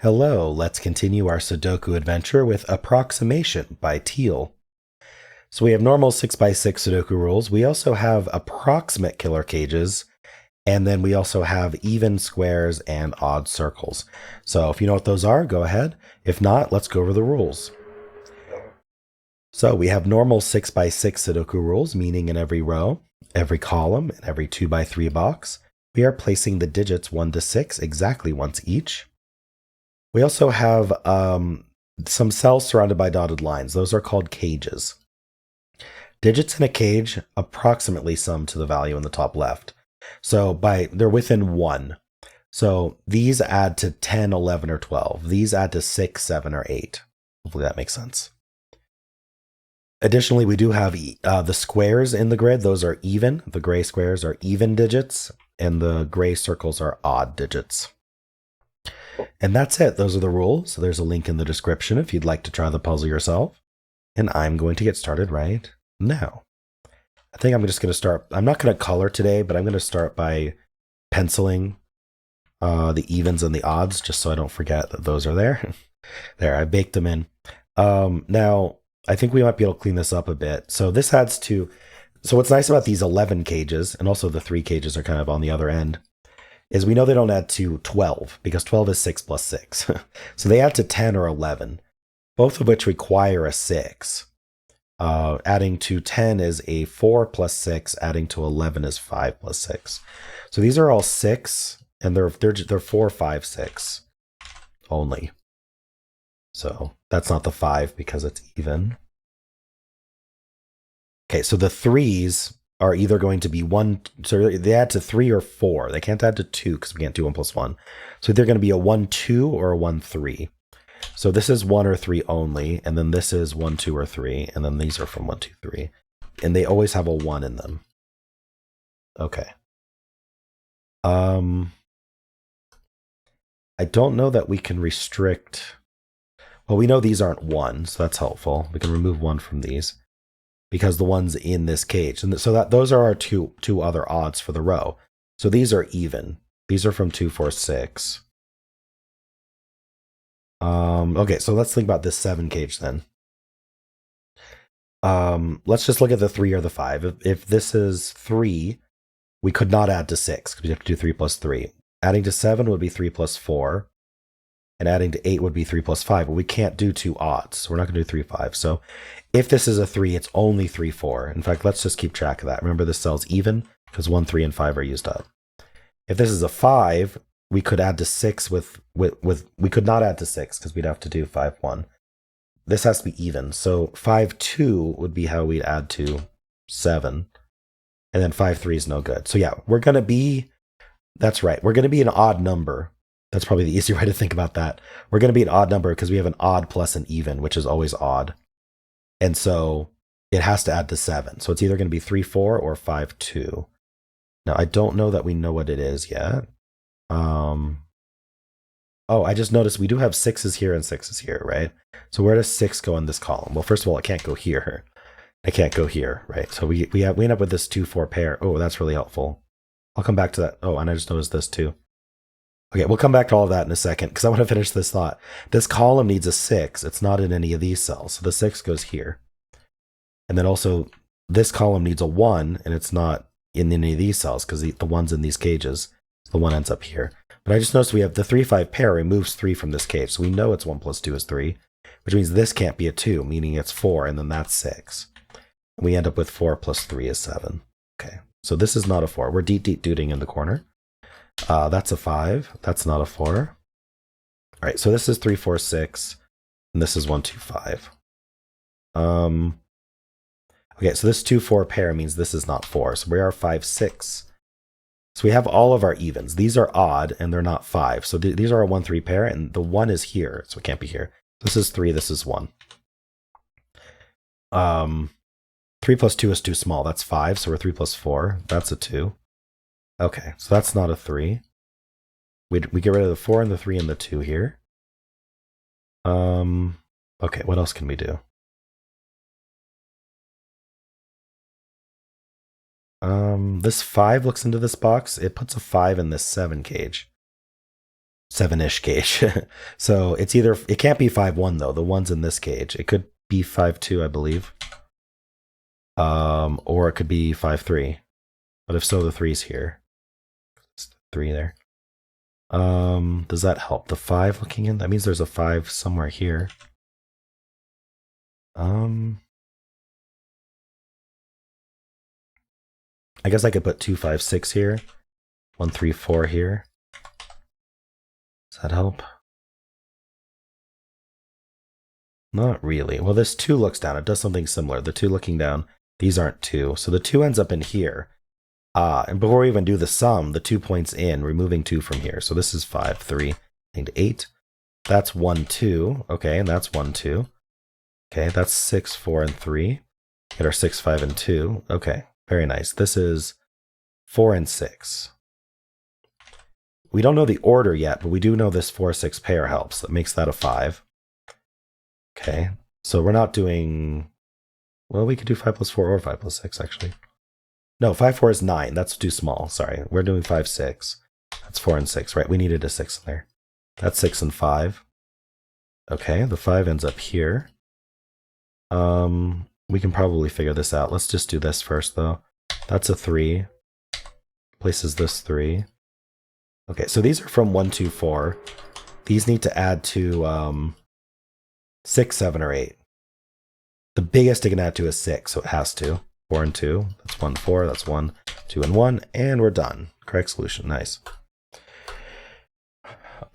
Hello, let's continue our Sudoku adventure with Approximation by Teal. So we have normal 6x6 Sudoku rules. We also have approximate killer cages, and then we also have even squares and odd circles. So if you know what those are, go ahead. If not, let's go over the rules. So we have normal 6x6 Sudoku rules, meaning in every row, every column, and every 2x3 box, we are placing the digits 1 to 6 exactly once each. We also have some cells surrounded by dotted lines. Those are called cages. Digits in a cage approximately sum to the value in the top left. So they're within 1. So these add to 10, 11, or 12. These add to 6, 7, or 8. Hopefully that makes sense. Additionally, we do have the squares in the grid. Those are even. The gray squares are even digits, and the gray circles are odd digits. And that's it. Those are the rules. So there's a link in the description if you'd like to try the puzzle yourself. And I'm going to get started right now. I think I'm just going to start. I'm not going to color today, but I'm going to start by penciling the evens and the odds, just so I don't forget that those are there. There, I baked them in. Now, I think we might be able to clean this up a bit. So this adds to. So what's nice about these 11 cages, and also the 3 cages are kind of on the other end, is we know they don't add to 12 because 12 is 6 plus 6. So they add to 10 or 11, both of which require a 6. Adding to 10 is a 4 plus 6. Adding to 11 is 5 plus 6. So these are all 6, and they're 4, 5, 6 only. So that's not the 5 because it's even. Okay, so the 3s are either going to be 1, so they add to 3 or 4. They can't add to 2 because we can't do 1 plus 1. So they're going to be a 1, 2 or a 1, 3. So this is 1 or 3 only, and then this is 1, 2 or 3, and then these are from 1, 2, 3. And they always have a 1 in them. Okay. I don't know that we can restrict. Well, we know these aren't 1, so that's helpful. We can remove 1 from these, because the one's in this cage. And so those are our two other odds for the row. So these are even. These are from 2, 4, 6. Okay, so let's think about this 7 cage then. Let's just look at the 3 or the 5. If this is 3, we could not add to 6 because we have to do 3 plus 3. Adding to 7 would be 3 plus 4. And adding to 8 would be 3 plus 5, but we can't do 2 odds. So we're not going to do 3, 5. So if this is a 3, it's only 3, 4. In fact, let's just keep track of that. Remember, this cell's even because 1, 3, and 5 are used up. If this is a 5, we could add to 6 we could not add to 6 because we'd have to do 5, 1. This has to be even. So 5, 2 would be how we'd add to 7. And then 5, 3 is no good. So yeah, we're going to be, that's right. We're going to be an odd number. That's probably the easier way to think about that. We're going to be an odd number because we have an odd plus an even, which is always odd. And so it has to add to 7. So it's either going to be 3, 4 or 5, 2. Now, I don't know that we know what it is yet. Oh, I just noticed we do have 6s here and 6s here, right? So where does 6 go in this column? Well, first of all, it can't go here. It can't go here, right? So we end up with this 2, 4 pair. Oh, that's really helpful. I'll come back to that. Oh, and I just noticed this too. Okay, we'll come back to all of that in a second because I want to finish this thought. This column needs a 6. It's not in any of these cells. So the 6 goes here. And then also this column needs a 1, and it's not in any of these cells because the one's in these cages. The 1 ends up here. But I just noticed we have the 3, 5 pair removes 3 from this cage. So we know it's 1 plus 2 is 3, which means this can't be a 2, meaning it's 4, and then that's 6. And we end up with 4 plus 3 is 7. Okay, so this is not a 4. We're dooting in the corner. That's a 5. That's not a 4. All right, so this is 3, 4, 6, and this is 1, 2, 5. Okay, so this 2, 4 pair means this is not 4. So we are 5, 6. So we have all of our evens. These are odd, and they're not 5. So these are a 1, 3 pair, and the 1 is here, so it can't be here. This is 3. This is 1. 3 plus 2 is too small. That's 5. So we're 3 plus 4. That's a 2. Okay, so that's not a 3. We get rid of the 4 and the 3 and the 2 here. Okay, what else can we do? This 5 looks into this box. It puts a 5 in this 7 cage. 7-ish cage. So it's either, it can't be 5-1 though. The one's in this cage. It could be 5-2, I believe. Or it could be 5-3. But if so, the 3's here. 3 there. Does that help? The 5 looking in? That means there's a 5 somewhere here. I guess I could put 2, 5, 6 here. 1, 3, 4 here. Does that help? Not really. Well, this 2 looks down. It does something similar. The 2 looking down, these aren't 2. So the 2 ends up in here. And before we even do the sum, the 2 points in, removing 2 from here. So this is 5, 3, and 8. That's 1, 2. Okay, and that's 1, 2. Okay, that's 6, 4, and 3. Get our 6, 5, and 2. Okay, very nice. This is 4 and 6. We don't know the order yet, but we do know this 4-6 pair helps. That makes that a 5. Okay, so we're not doing... Well, we could do 5 plus 4 or 5 plus 6, actually. No, 5, 4 is 9. That's too small. Sorry. We're doing 5, 6. That's 4 and 6, right? We needed a 6 in there. That's 6 and 5. Okay, the 5 ends up here. We can probably figure this out. Let's just do this first, though. That's a 3. Places this 3. Okay, so these are from 1, 2, 4. These need to add to 6, 7, or 8. The biggest it can add to is 6, so it has to. 4 and 2. That's 1, 4. That's 1, 2, and 1. And we're done. Correct solution. Nice.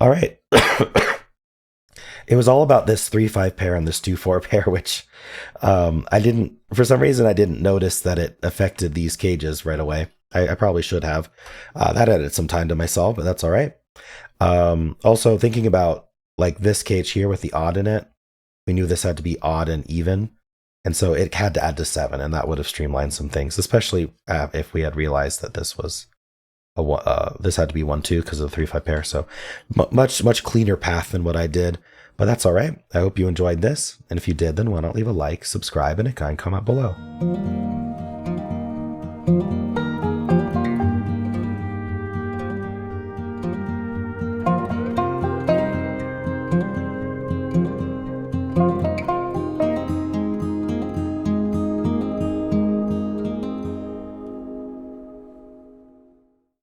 All right. It was all about this 3-5 pair and this 2-4 pair, which I didn't, for some reason, I didn't notice that it affected these cages right away. I probably should have. That added some time to my solve, but that's all right. Also, thinking about like this cage here with the odd in it, we knew this had to be odd and even. And so it had to add to 7, and that would have streamlined some things, especially if we had realized that this was this had to be 1, 2 because of the 3-5 pair. So much cleaner path than what I did. But that's all right. I hope you enjoyed this. And if you did, then why not leave a like, subscribe, and a kind comment below.